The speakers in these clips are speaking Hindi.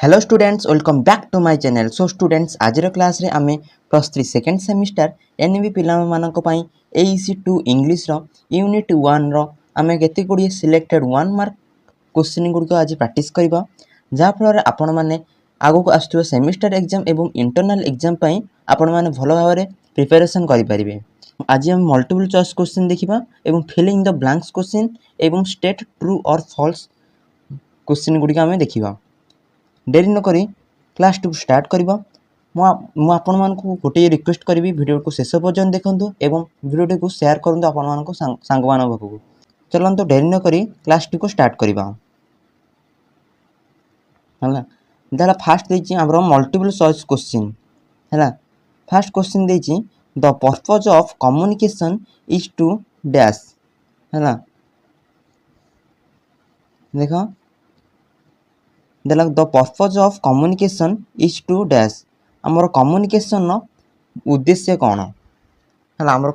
Hello students welcome back to my channel. So students आज क्लास रे आमे प्लस 3 सेकेंड सेमिस्टर एनबी पिला मानक पई एईसी 2 इंग्लिश रो यूनिट 1 रो आमे केते गुडी सिलेक्टेड 1 मार्क क्वेश्चन गुडी को आज प्रैक्टिस करबा जा फल आपण माने आगो को आस्तु सेमिस्टर एग्जाम एवं इंटरनल एग्जाम पई आपण माने भलो भाबरे प्रिपरेशन करि परिबे। आज हम मल्टीपल चॉइस क्वेश्चन देखिबा एवं फिलिंग द ब्लैंक्स क्वेश्चन एवं स्टेट ट्रू और फॉल्स क्वेश्चन गुडी का हमें देखिबा। डेरी न करी क्लास टू स्टार्ट करबा मु आपण मान को गोटे रिक्वेस्ट करी वीडियो को शेष पर्यंत देखंतु एवं वीडियो को शेयर करंतु आपण मान को सांग मान पाखु। चलंतु डेरी न करी क्लास टू को स्टार्ट करबा। हला दाला फास्ट देछि हमरो मल्टीपल चॉइस क्वेश्चन हला। फर्स्ट क्वेश्चन देछि the purpose of communication is to dash हला। देखो the purpose of communication is to dash आमर कम्युनिकेशन उद्देश्य कौन है। आमर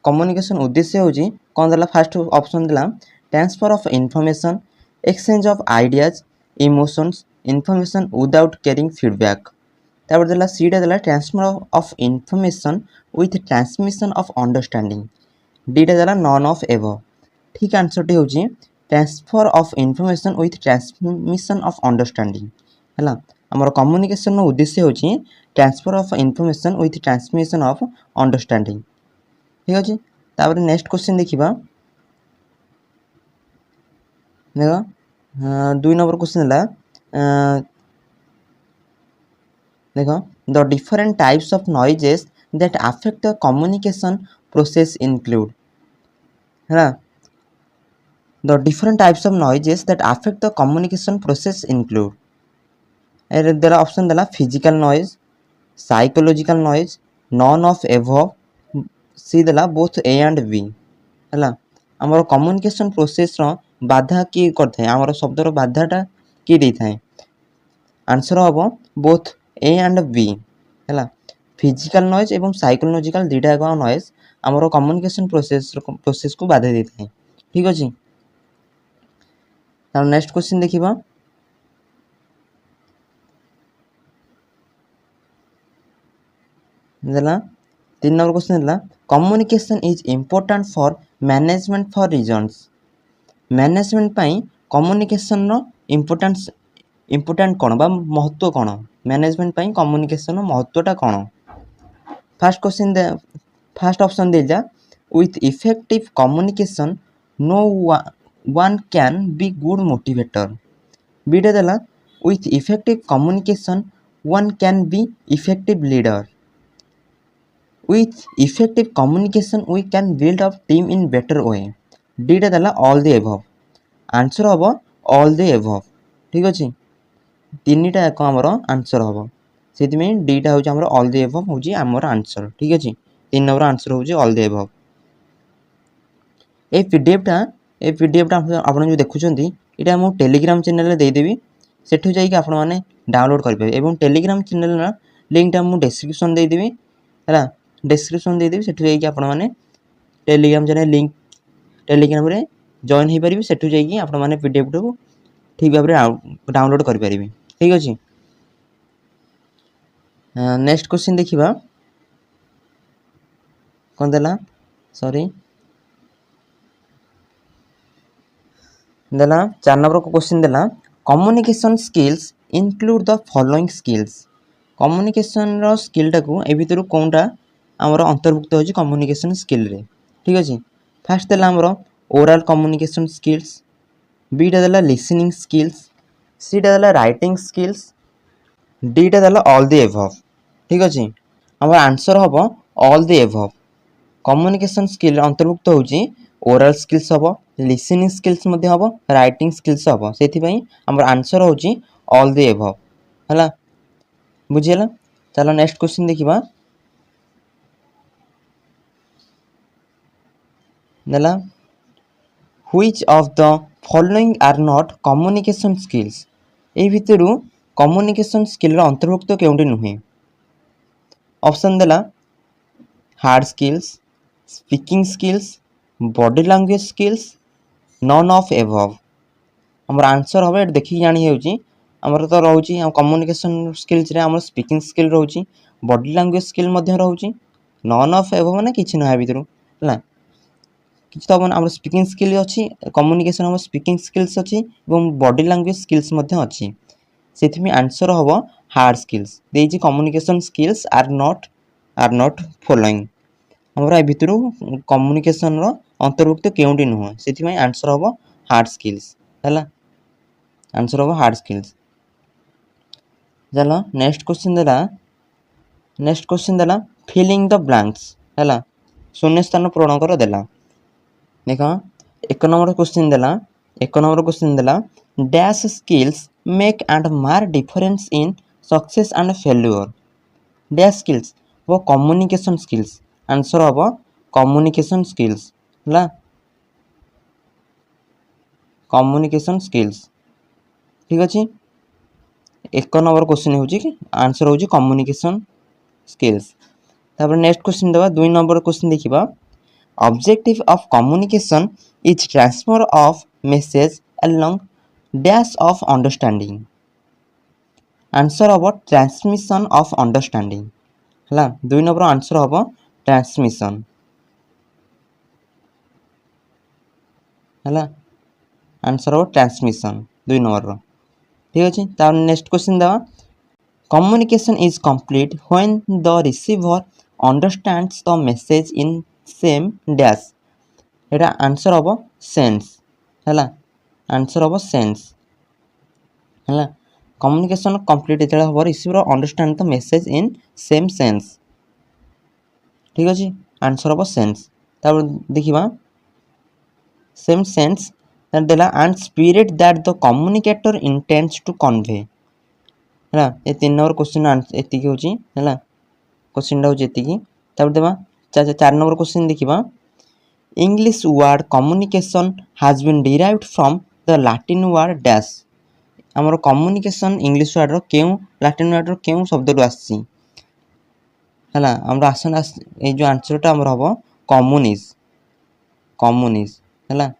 कम्युनिकेशन उद्देश्य होची कौन देला। फर्स्ट ऑप्शन दिला transfer of information, exchange of ideas, emotions, information without carrying feedback. तापर दिला सी टा दिला transfer of information with transmission of understanding. D टा दिला नॉन ऑफ एबव। ठीक आंसर टी होची transfer of information with transmission of understanding है। आमर कम्युनिकेशन उद्देश्य होची transfer of information with transmission of understanding. ठीक अच्छे। तापर नेक्स्ट क्वेश्चन देखिबा। देखो 2 नंबर क्वेश्चन है। देखो the different types of noises that affect the communication process include है। The different types of noises that affect the communication process include there are option dela physical noise, psychological noise, none of above, C dela both A and B हला। हमर कम्युनिकेशन प्रोसेस रो बाधा की करथे हमर शब्द रो बाधाटा की दै थाए। आंसर हबो बोथ A and B हला। फिजिकल नॉइज एवं साइकोलॉजिकल दुटा को नॉइज हमर कम्युनिकेशन प्रोसेस को बाधा दै थाए। ठीक अछि। नेक्स्ट क्वेश्चन देखिबा। देला 3 नंबर क्वेश्चन देला communication is important for management four reasons. Management पई कम्युनिकेशन रो इंपोर्टेंट कोन बा महत्व कोन। मैनेजमेंट पई कम्युनिकेशन रो महत्वटा कोन। फर्स्ट क्वेश्चन दे फर्स्ट ऑप्शन दे जा with effective communication no one can be good motivator। B टा देला with effective communication one can be effective leader। with effective communication we can build a team in better way। D टा देला all the above। आंसर हबो all the above। ठीक अछि। तीनटा एक हमर आंसर हबो सेति में D टा होची हमर all the above होची हमर आंसर। ठीक अछि। 3 नंबर आंसर होची all the above। A PDF टा आपण जो देखुचंती इटा मो टेलीग्राम चैनल रे दे देबी सेठु जाई कि आपण माने डाउनलोड कर पे एवं टेलीग्राम चैनल ना लिंक टा मो डिस्क्रिप्शन दे देबी हला। डिस्क्रिप्शन दे देबी सेठु जाई कि आपण माने टेलीग्राम चैनल लिंक टेलीग्राम रे जॉइन हे परिबी सेठु जाई कि आपण माने पीडीएफ टा को ठीक भाबरे डाउनलोड कर परिबी। ठीक अछि। नेक्स्ट क्वेश्चन देखिबा। कोन देला सॉरी देला 4 नंबर को क्वेश्चन देला communication skills include the following skills. Communication रो स्किल टा को ए भितरु कोनटा हमर अंतर्भुक्त होची कम्युनिकेशन स्किल रे। ठीक अछि। फर्स्ट देला हमर ओरल कम्युनिकेशन स्किल्स, बी टा देला लिसनिंग स्किल्स, सी टा देला राइटिंग स्किल्स, डी टा देला ऑल द अबव। ठीक अछि। हमर आंसर हबो all the above. Communication skill अंतर्भुक्त होची ओरल स्किल्स हबो, लिसनिंग स्किल्स मध्ये हबो, राइटिंग स्किल्स हबो। सेति पई हमर आंसर होची ऑल द अबव हला। बुझियला। चलो नेक्स्ट क्वेश्चन देखिबा। देला which of the following are not communication skills. ए भितरु कम्युनिकेशन स्किल रो अंतर्भुक्त केउंटी नुहे। ऑप्शन देला hard skills, speaking skills, body language skills, none of above. हमर आंसर हबे देखि जानि हेउची आमर तो रोचे कम्युनिकेशन स्किल्स रे आमर स्पीकिंग स्किल रोचे बॉडी लैंग्वेज स्किल मध्य रोचे नन ऑफ एबो माने किछि ना भितरु हला किछि तो आमर स्पीकिंग स्किल अछि कम्युनिकेशन आमर स्पीकिंग स्किल्स अछि एवं बॉडी लैंग्वेज स्किल्स मध्य अछि सेथिमे आंसर हबो हार्ड स्किल्स देछि communication skills are not following हमरा ए भितरु कम्युनिकेशन रो अंतर्भुक्त केउंडी नुह सेथिमे आंसर हबो हार्ड स्किल्स हला आंसर हबो हार्ड स्किल्स चलो नेक्स्ट क्वेश्चन देला फिलिंग द ब्लैंक्स हला शून्य स्थान पूर्ण कर देला देखा एक नंबर क्वेश्चन देला dash skills make and mark difference in success and failure dash skills वो कम्युनिकेशन स्किल्स आंसर हबो कम्युनिकेशन स्किल्स हला कम्युनिकेशन स्किल्स ठीक अछि एक नंबर क्वेश्चन होची कि आंसर होची कम्युनिकेशन स्किल्स तापर नेक्स्ट क्वेश्चन देबा 2 नंबर क्वेश्चन देखिबा objective of communication is transfer of message along dash of understanding answer हबो ट्रांसमिशन ऑफ अंडरस्टैंडिंग हला 2 नंबर आंसर हबो ट्रांसमिशन हला आंसर हबो ट्रांसमिशन 2 नंबर रो ठीक अछि तापर नेक्स्ट क्वेश्चन देबा communication is complete when the receiver understands the message in same dash एटा आंसर हबो सेंस हला आंसर हबो सेंस हला कम्युनिकेशन कंप्लीट एतला हबो receiver understand the message in same sense ठीक अछि आंसर हबो सेंस तापर देखिबा सेम सेंस देला and spirit that the communicator intends to convey हला ए 3 नंबर क्वेश्चन आंसर एति की होची हला क्वेश्चन डा होची एति की तापर देबा 4 नंबर क्वेश्चन देखिबा English word communication has been derived from the Latin word dash हमर कम्युनिकेशन इंग्लिश वर्ड रो केउ लैटिन वर्ड रो केउ शब्द रो आसी हला हमरा आसन ए जो आंसर टा हमर हबो कम्युनिस हला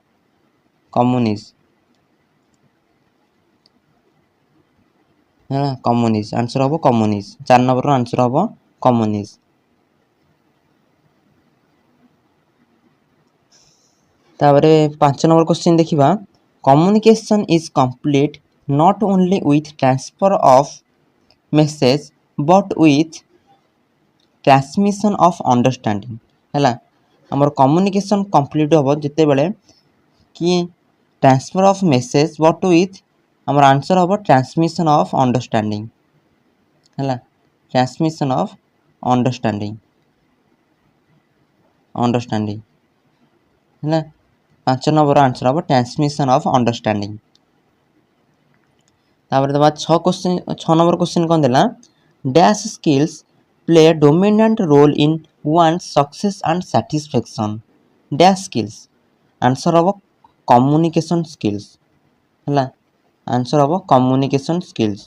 कम्युनिस हला कम्युनिस आंसर हबो कम्युनिस 4 नंबर रो आंसर हबो कम्युनिस तापरे 5 नंबर क्वेश्चन देखिबा communication is complete not only with transfer of message but with transmission of understanding हला हमर कम्युनिकेशन कंप्लीट होबो जते बेले कि transfer of message but with हमर आंसर होबो ट्रांसमिशन ऑफ अंडरस्टैंडिंग हला ट्रांसमिशन ऑफ अंडरस्टैंडिंग हला 5 नंबर आंसर होबो ट्रांसमिशन ऑफ अंडरस्टैंडिंग तापर देबा 6 नंबर क्वेश्चन कोन देला dash skills play a dominant role in one's success and satisfaction dash skills answer hobo communication skills hela answer hobo communication skills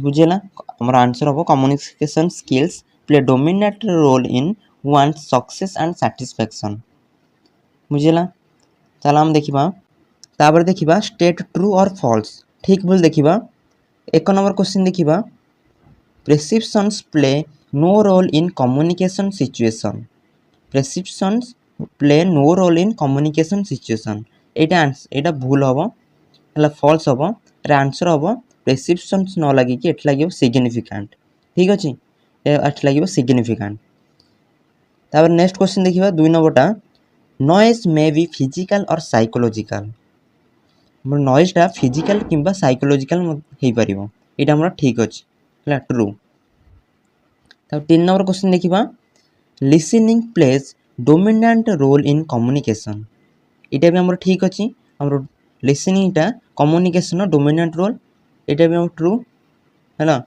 बुझेला हमर आंसर होबो communication skills play dominant role in one's success and satisfaction बुझेला चला हम देखिबा तापर देखिबा स्टेट ट्रू और फॉल्स ठीक भूल देखिबा 1 नंबर क्वेश्चन देखिबा Perceptions play no role in communication situation. Perceptions play no role in communication situation. एटा भूल हबो हला फॉल्स हबो रे आंसर हबो perceptions न लागि कि एट लागियो सिग्निफिकेंट ठीक अछि एट लागियो सिग्निफिकेंट तापर नेक्स्ट क्वेश्चन देखिबा 2 नंबरटा नॉइज मे बी फिजिकल और साइकोलॉजिकल नॉइज टा फिजिकल किंबा साइकोलॉजिकल हेई परिबो एटा हमरा ठीक अछि हला ट्रू तब 3 नंबर क्वेश्चन देखिबा listening plays dominant role in communication एटा भी हमर ठीक अछि हमर लिसनिंग टा कम्युनिकेशन डोमिनेंट रोल एटा भी हम ट्रू हैला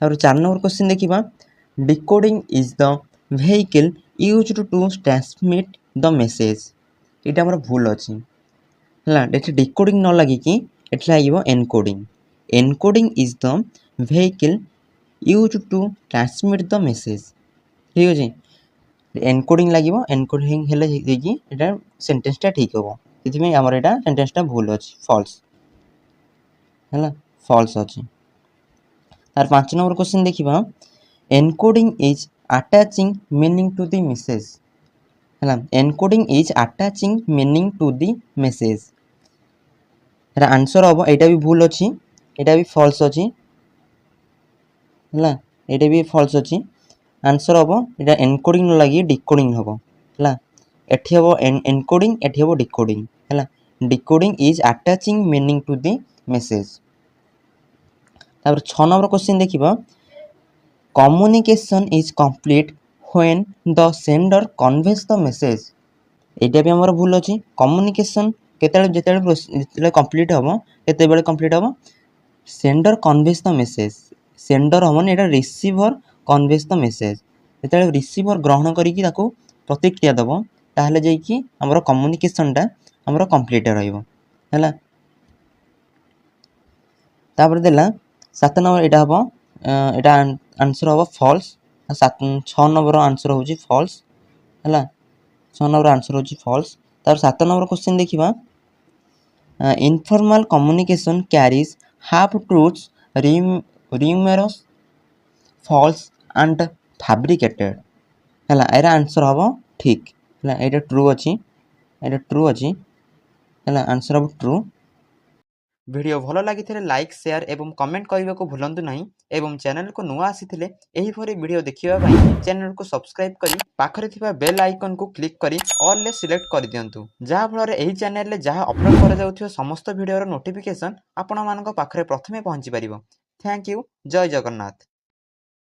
तब 4 नंबर क्वेश्चन देखिबा decoding is the vehicle used to transmit the message एटा हमर भूल अछि हैला एटा डिकोडिंग न लागि कि एटा लागिबो encoding is the vehicle used to transmit the message ठीक अछि एनकोडिंग लागिबो एनकोडिंग हेले देखि एटा सेंटेंस टा ठीक होबो इति में हमर एटा सेंटेंस टा भूल अछि फॉल्स है फॉल्स अच्छी। तार 5 नंबर क्वेश्चन देखा encoding is attaching meaning to the message है encoding is attaching meaning to the message एटा आंसर हम यहाँ भी भूल अच्छी यहाँ भी फॉल्स अच्छी है यहाँ भी फॉल्स अच्छी आंसर हम यहाँ एनकोडिंग न लगी डिकोडिंग हम है एठी हम एनकोडिंग एठी हम डिकोडिंग है decoding is attaching meaning to the message. तापर 6 नंबर क्वेश्चन देखिबा communication is complete when the sender conveys the message एटा भी हमर भूल अछि कम्युनिकेशन जेतेबेले कंप्लीट हम केतेबेले कंप्लीट हम sender conveys the message sender हमन एटा रिसीवर कन्वेज द मेसेज जेतेबेले रिसीवर ग्रहण करिकि ताको प्रतिक्रिया दबो ताहले जाई कि हमर कम्युनिकेशनटा हमर कंप्लीट रहइबो हैला। तापर देला 7 नंबर एटा हबो एटा आंसर हबो फॉल्स 6 नंबर आंसर होची फॉल्स हैला 6 नंबर आंसर होची फॉल्स। तापर 7 नंबर क्वेश्चन देखिबा informal communication carries half truths rumours false and fabricated हैला एरा आंसर हबो ठीक हैला एटा ट्रू अछि हैला आंसर हबो ट्रू। वीडियो भल लगी लाइक शेयर एवं कमेंट करने को भूलु ना एवं चैनल को नुआ आसी एहीपरि वीडियो देखिबा चैनल को सब्सक्राइब करी पाखरे थिबा बेल आइकन को क्लिक करी ऑल ले सिलेक्ट कर दियंतु जहा फल एही चैनल रे जहा अपलोड करा जाउथिबा समस्त वीडियो रो नोटिफिकेशन आपण मानक पाखरे प्रथमे पहुंची परिबो। थैंक यू जय जगन्नाथ।